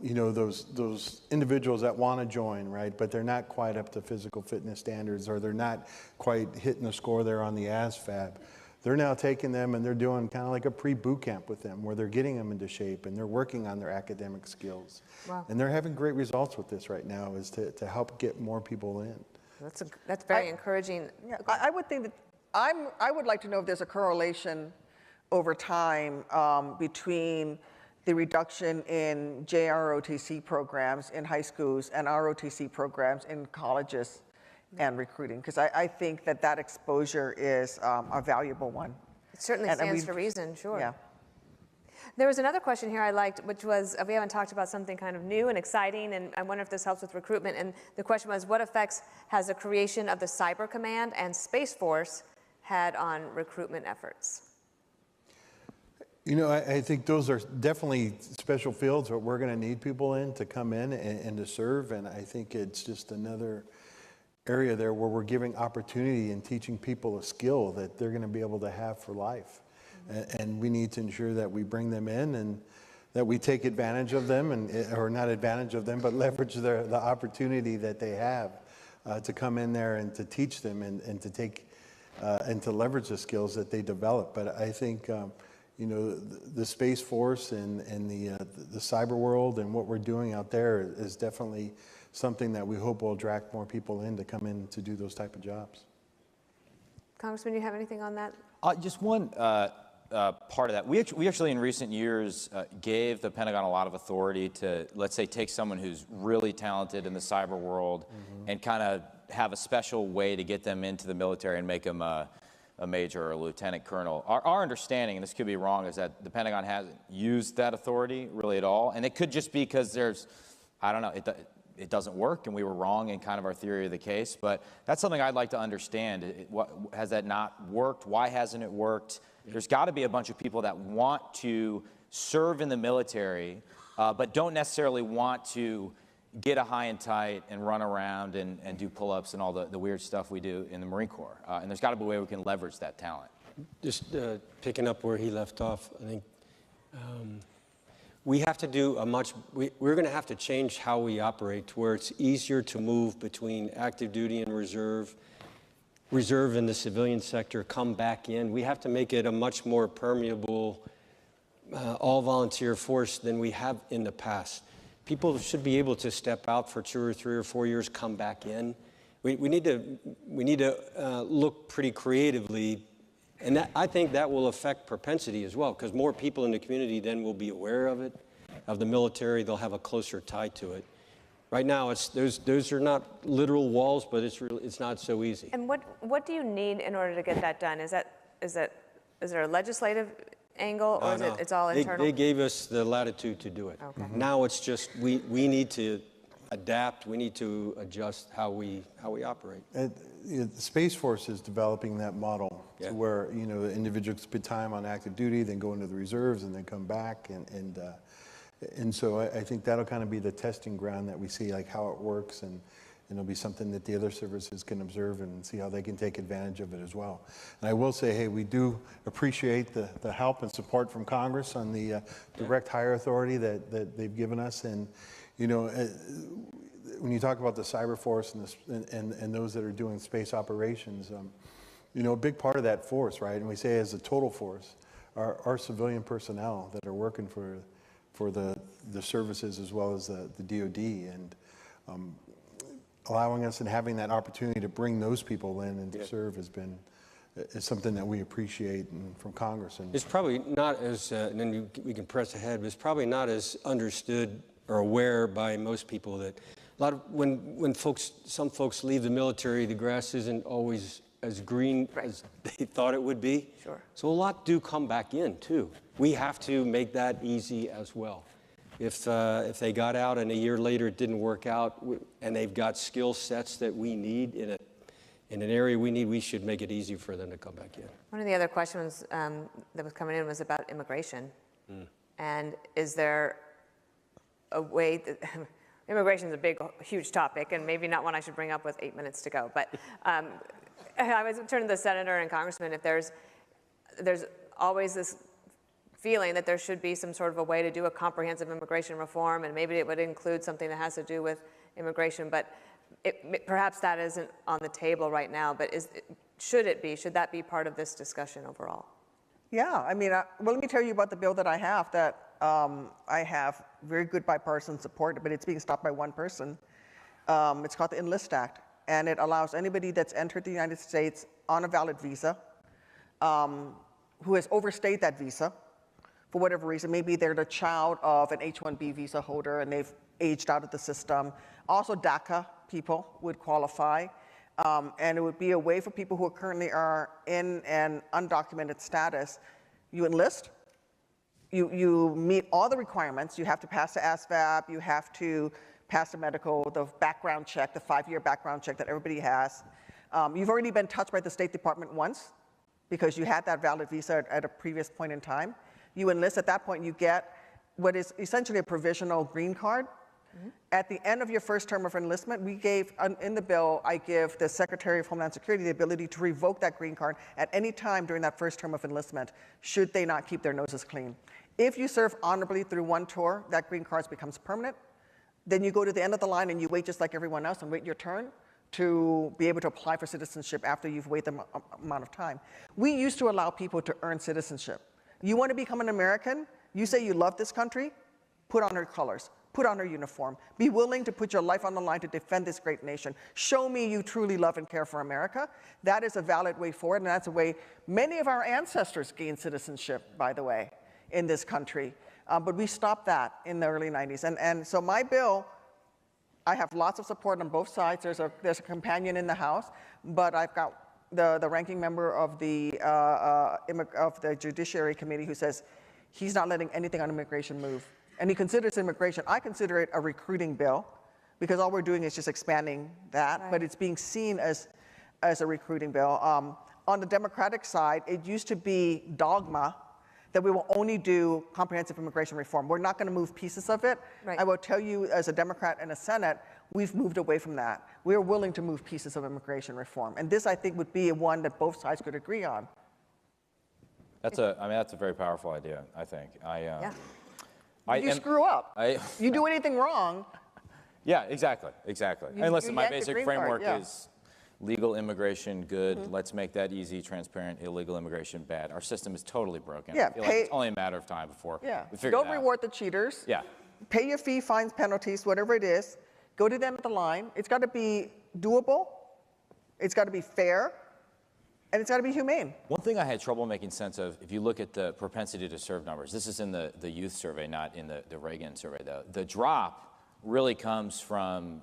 you know, those individuals that want to join, right, but they're not quite up to physical fitness standards, or they're not quite hitting the score there on the ASVAB. They're now taking them and they're doing kind of like a pre-boot camp with them where they're getting them into shape and they're working on their academic skills. Wow. And they're having great results with this right now, is to help get more people in. That's very encouraging. Yeah, I would think that I would like to know if there's a correlation over time between the reduction in JROTC programs in high schools and ROTC programs in colleges. and recruiting, because I think that that exposure is a valuable one. It certainly And stands we've- to reason, sure. Yeah. There was another question here I liked, which was, we haven't talked about something kind of new and exciting, and I wonder if this helps with recruitment. And the question was, what effects has the creation of the Cyber Command and Space Force had on recruitment efforts? You know, I think those are definitely special fields that we're going to need people in to come in and to serve. And I think it's just another area there where we're giving opportunity and teaching people a skill that they're going to be able to have for life. And we need to ensure that we bring them in and that we take advantage of them, or not advantage of them, but leverage the opportunity that they have to come in there and to teach them and to take and to leverage the skills that they develop. But I think, you know, the Space Force and the cyber world and what we're doing out there is definitely something that we hope will attract more people in to come in to do those type of jobs. Congressman, you have anything on that? Just one part of that. We actually in recent years gave the Pentagon a lot of authority to, let's say, take someone who's really talented in the cyber world and kind of have a special way to get them into the military and make them a major or a lieutenant colonel. Our understanding, and this could be wrong, is that the Pentagon hasn't used that authority really at all. And it could just be because there's, I don't know, it doesn't work, and we were wrong in kind of our theory of the case. But that's something I'd like to understand. Has that not worked? Why hasn't it worked? There's got to be a bunch of people that want to serve in the military, but don't necessarily want to get a high and tight and run around and do pull-ups and all the weird stuff we do in the Marine Corps. And there's got to be a way we can leverage that talent. Just picking up where he left off, I think we have to do we're going to have to change how we operate to where it's easier to move between active duty and reserve in the civilian sector, come back in. We have to make it a much more permeable, all-volunteer force than we have in the past. People should be able to step out for 2 or 3 or 4 years, come back in. We need to look pretty creatively, and I think that will affect propensity as well, because more people in the community then will be aware of it, of the military. They'll have a closer tie to it. Right now, those are not literal walls, but it's not so easy. And what do you need in order to get that done? Is there a legislative angle, or No. it's all internal? They gave us the latitude to do it. Okay. Now it's just we need to adapt. We need to adjust how we operate. The Space Force is developing that model to where, you know, the individuals spend time on active duty, then go into the reserves, and then come back, and so I think that'll kind of be the testing ground that we see, like how it works, and it'll be something that the other services can observe and see how they can take advantage of it as well. And I will say, hey, we do appreciate the help and support from Congress on the direct hire authority that they've given us. And, you know, when you talk about the cyber force and those that are doing space operations, you know, a big part of that force, right, and we say as a total force, are civilian personnel that are working for the services as well as the DOD, and allowing us and having that opportunity to bring those people in and to serve is something that we appreciate from Congress. And it's probably not as, and then we can press ahead, but it's probably not as understood or aware by most people that when some folks leave the military, the grass isn't always as green as they thought it would be. Sure. So a lot do come back in too. We have to make that easy as well. If they got out and a year later it didn't work out, and they've got skill sets that we need in an area we need, we should make it easy for them to come back in. One of the other questions that was coming in was about immigration. And is there a way that immigration is a big, huge topic, and maybe not one I should bring up with 8 minutes to go. But I was turning to the senator and congressman, if there's always this feeling that there should be some sort of a way to do a comprehensive immigration reform, and maybe it would include something that has to do with immigration, but perhaps that isn't on the table right now, but should that be part of this discussion overall? Yeah, I mean, well, let me tell you about the bill that I have I have very good bipartisan support, but it's being stopped by one person. It's called the Enlist Act, and it allows anybody that's entered the United States on a valid visa, who has overstayed that visa for whatever reason. Maybe they're the child of an H-1B visa holder and they've aged out of the system. Also, DACA people would qualify. And it would be a way for people who currently are in an undocumented status. You enlist, you meet all the requirements. You have to pass the ASVAB, you have to pass the medical, the background check, the 5-year background check that everybody has. You've already been touched by the State Department once because you had that valid visa at a previous point in time. You enlist. At that point, you get what is essentially a provisional green card. At the end of your first term of enlistment, we gave, in the bill, I give the Secretary of Homeland Security the ability to revoke that green card at any time during that first term of enlistment, should they not keep their noses clean. If you serve honorably through one tour, that green card becomes permanent. Then you go to the end of the line and you wait just like everyone else and wait your turn to be able to apply for citizenship after you've waited the amount of time. We used to allow people to earn citizenship. You want to become an American? You say you love this country? Put on your colors. Put on your uniform. Be willing to put your life on the line to defend this great nation. Show me you truly love and care for America. That is a valid way forward, and that's a way many of our ancestors gained citizenship, by the way, in this country. But we stopped that in the early 90s. And so my bill, I have lots of support on both sides. There's a companion in the House, but I've got the ranking member of the Judiciary Committee who says he's not letting anything on immigration move. And he considers immigration. I consider it a recruiting bill because all we're doing is just expanding that, right. But it's being seen as a recruiting bill. On the Democratic side, it used to be dogma that we will only do comprehensive immigration reform. We're not going to move pieces of it. Right. I will tell you, as a Democrat in the Senate, we've moved away from that. We are willing to move pieces of immigration reform. And this, I think, would be one that both sides could agree on. That's a very powerful idea, I think. You screw up. You do anything wrong. Yeah, exactly. And listen, my basic framework is legal immigration, good. Let's make that easy, transparent. Illegal immigration, bad. Our system is totally broken. Yeah, I feel like it's only a matter of time before we figure it out. Don't reward the cheaters. Yeah. Pay your fee, fines, penalties, whatever it is. Go to them at the line. It's got to be doable. It's got to be fair. And it's got to be humane. One thing I had trouble making sense of, if you look at the propensity to serve numbers, this is in the youth survey, not in the Reagan survey, though. The drop really comes from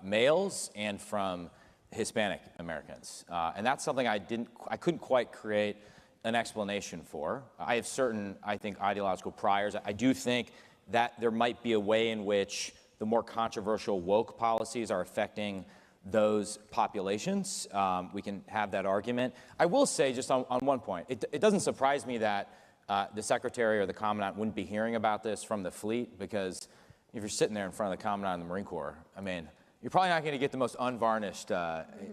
males and from Hispanic Americans. And that's something I couldn't quite create an explanation for. I have certain, I think, ideological priors. I do think that there might be a way in which the more controversial woke policies are affecting those populations. We can have that argument. I will say, just on one point, it doesn't surprise me that the Secretary or the Commandant wouldn't be hearing about this from the fleet, because if you're sitting there in front of the Commandant in the Marine Corps, I mean, you're probably not going to get the most unvarnished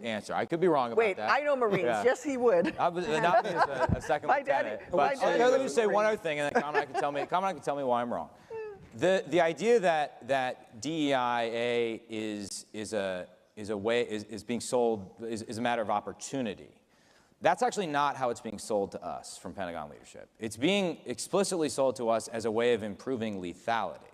answer. I could be wrong about that. Wait, I know Marines. Yeah. Yes, he would. Not me as a second lieutenant. But let me say one other thing, and then Commandant can tell me why I'm wrong. The idea that DEIA is being sold is a matter of opportunity. That's actually not how it's being sold to us from Pentagon leadership. It's being explicitly sold to us as a way of improving lethality.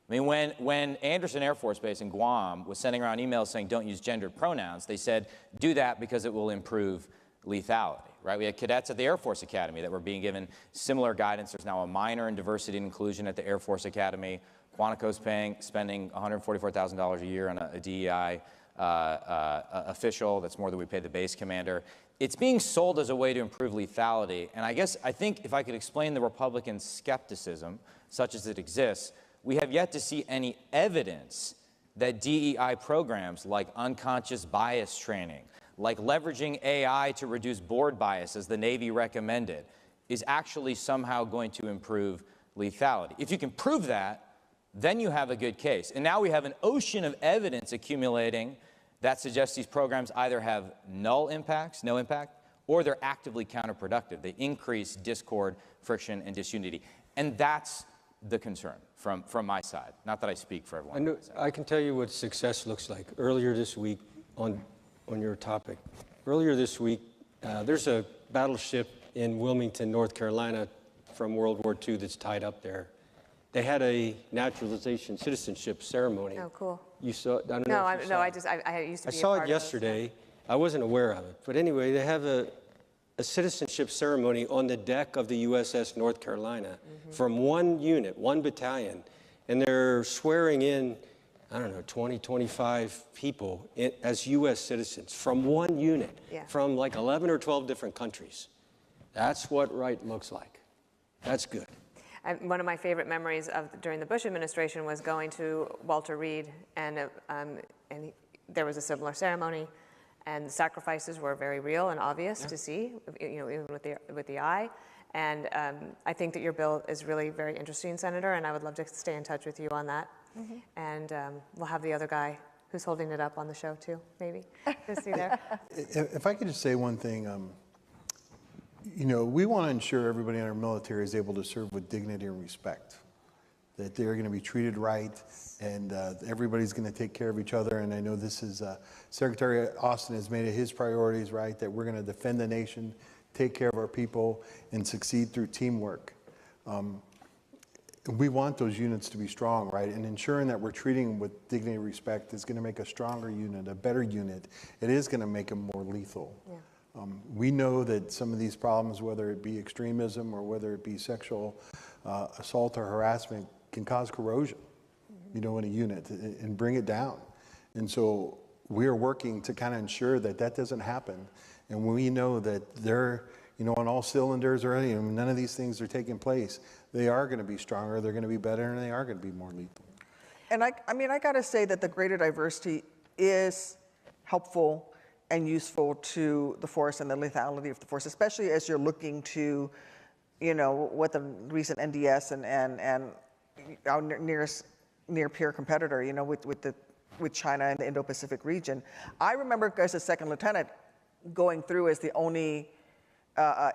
I mean, when Anderson Air Force Base in Guam was sending around emails saying don't use gendered pronouns, they said do that because it will improve lethality, right? We had cadets at the Air Force Academy that were being given similar guidance. There's now a minor in diversity and inclusion at the Air Force Academy. Quantico's spending $144,000 a year on a DEI official. That's more than we pay the base commander. It's being sold as a way to improve lethality. And I think if I could explain the Republican skepticism, such as it exists, we have yet to see any evidence that DEI programs like unconscious bias training, like leveraging AI to reduce board bias, as the Navy recommended, is actually somehow going to improve lethality. If you can prove that, then you have a good case. And now we have an ocean of evidence accumulating that suggests these programs either have no impact, or they're actively counterproductive. They increase discord, friction, and disunity. And that's the concern from my side. Not that I speak for everyone. I can tell you what success looks like. Earlier this week, on your topic, earlier this week, there's a battleship in Wilmington, North Carolina from World War II that's tied up there. They had a naturalization citizenship ceremony. Oh, cool. You saw? I don't know. I used to be a part of I saw it yesterday. I wasn't aware of it, but anyway, they have a citizenship ceremony on the deck of the USS North Carolina from one unit, one battalion, and they're swearing in I don't know, 20, 25 people as U.S. citizens from one unit, from like 11 or 12 different countries. That's what right looks like. That's good. And one of my favorite memories during the Bush administration was going to Walter Reed, and there was a similar ceremony, and the sacrifices were very real and obvious to see, even with the eye. And I think that your bill is really very interesting, Senator, and I would love to stay in touch with you on that. And we'll have the other guy who's holding it up on the show too, maybe, to see there. If I could just say one thing, we want to ensure everybody in our military is able to serve with dignity and respect, that they're going to be treated right, and everybody's going to take care of each other. And I know this is, Secretary Austin has made it his priorities, right, that we're going to defend the nation, take care of our people, and succeed through teamwork. We want those units to be strong, right? And ensuring that we're treating them with dignity and respect is going to make a stronger unit, a better unit. It is going to make them more lethal. Yeah. We know that some of these problems, whether it be extremism or whether it be sexual assault or harassment, can cause corrosion, in a unit and bring it down. And so we are working to kind of ensure that that doesn't happen. And we know that they're, on all cylinders already, and none of these things are taking place. They are going to be stronger, they're going to be better, and they are going to be more lethal. And I got to say that the greater diversity is helpful and useful to the force and the lethality of the force, especially as you're looking to, what the recent NDS and our nearest near-peer competitor, with China and the Indo-Pacific region. I remember as a second lieutenant going through as the only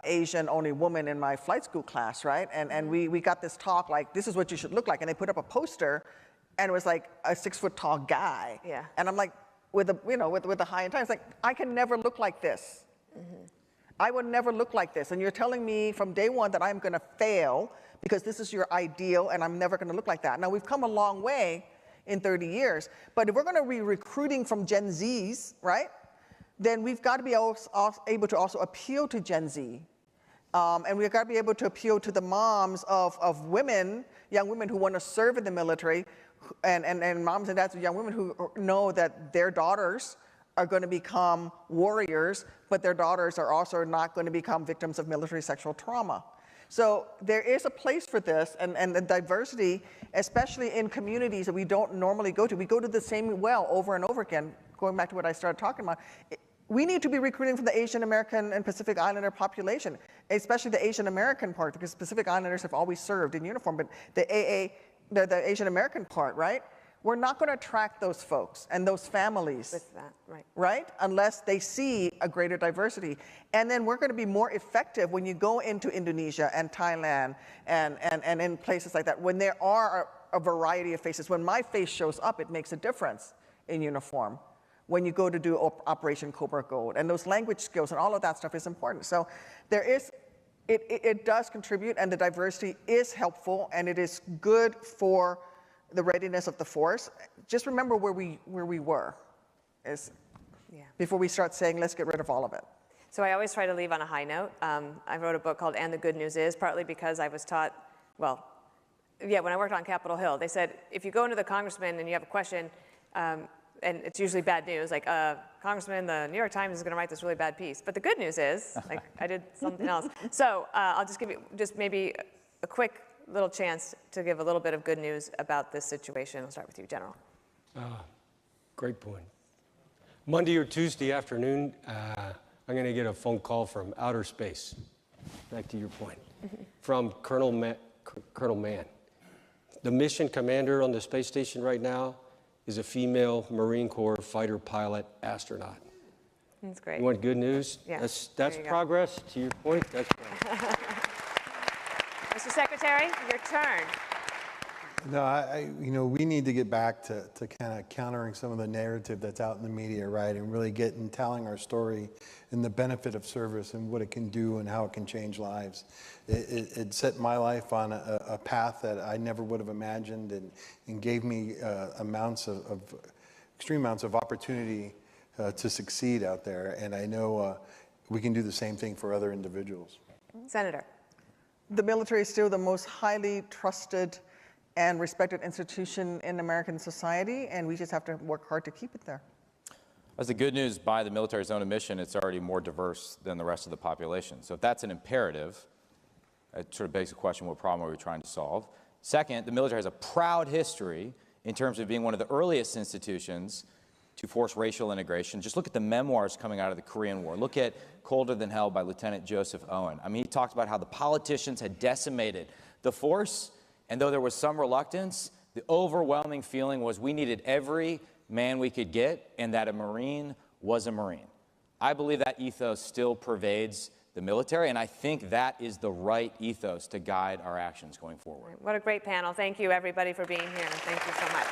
Asian-only woman in my flight school class, right? And we got this talk like, this is what you should look like. And they put up a poster, and it was like a 6-foot-tall guy. Yeah. And I'm like, with the high and tight, it's like, I can never look like this. I would never look like this. And you're telling me from day one that I'm going to fail because this is your ideal, and I'm never going to look like that. Now, we've come a long way in 30 years, but if we're going to be recruiting from Gen Zs, right? Then we've got to be able to also appeal to Gen Z. And we've got to be able to appeal to the moms of women, young women who want to serve in the military, and moms and dads of young women who know that their daughters are going to become warriors, but their daughters are also not going to become victims of military sexual trauma. So there is a place for this, and the diversity, especially in communities that we don't normally go to. We go to the same well over and over again, going back to what I started talking about. We need to be recruiting from the Asian American and Pacific Islander population, especially the Asian American part, because Pacific Islanders have always served in uniform, but the Asian American part, right? We're not going to attract those folks and those families with that, right? Right? Unless they see a greater diversity. And then we're going to be more effective when you go into Indonesia and Thailand and in places like that, when there are a variety of faces. When my face shows up, it makes a difference in uniform. When you go to do Operation Cobra Gold, and those language skills and all of that stuff is important. So there is, it does contribute, and the diversity is helpful, and it is good for the readiness of the force. Just remember where we were, before we start saying, let's get rid of all of it. So I always try to leave on a high note. I wrote a book called And the Good News Is, partly because I was taught, when I worked on Capitol Hill, they said, if you go into the congressman and you have a question, and it's usually bad news, like, Congressman, the New York Times is going to write this really bad piece. But the good news is, like, I did something else. So I'll just give you maybe a quick little chance to give a little bit of good news about this situation. I'll start with you, General. Great point. Monday or Tuesday afternoon, I'm going to get a phone call from outer space. Back to your point. From Colonel Mann. The mission commander on the space station right now is a female Marine Corps fighter pilot astronaut. That's great. You want good news? Yeah. That's progress. To your point, that's progress. Mr. Secretary, your turn. No, we need to get back to kind of countering some of the narrative that's out in the media, right, and really telling our story and the benefit of service and what it can do and how it can change lives. It set my life on a path that I never would have imagined, and gave me extreme amounts of opportunity to succeed out there. And I know we can do the same thing for other individuals. Senator. The military is still the most highly trusted and respected institution in American society, and we just have to work hard to keep it there. That's the good news. By the military's own admission, it's already more diverse than the rest of the population. So if that's an imperative, it sort of begs the question, what problem are we trying to solve? Second, the military has a proud history in terms of being one of the earliest institutions to force racial integration. Just look at the memoirs coming out of the Korean War. Look at Colder Than Hell by Lieutenant Joseph Owen. I mean, he talked about how the politicians had decimated the force, and though there was some reluctance, the overwhelming feeling was we needed every man we could get, and that a Marine was a Marine. I believe that ethos still pervades the military, and I think that is the right ethos to guide our actions going forward. What a great panel. Thank you, everybody, for being here. Thank you so much.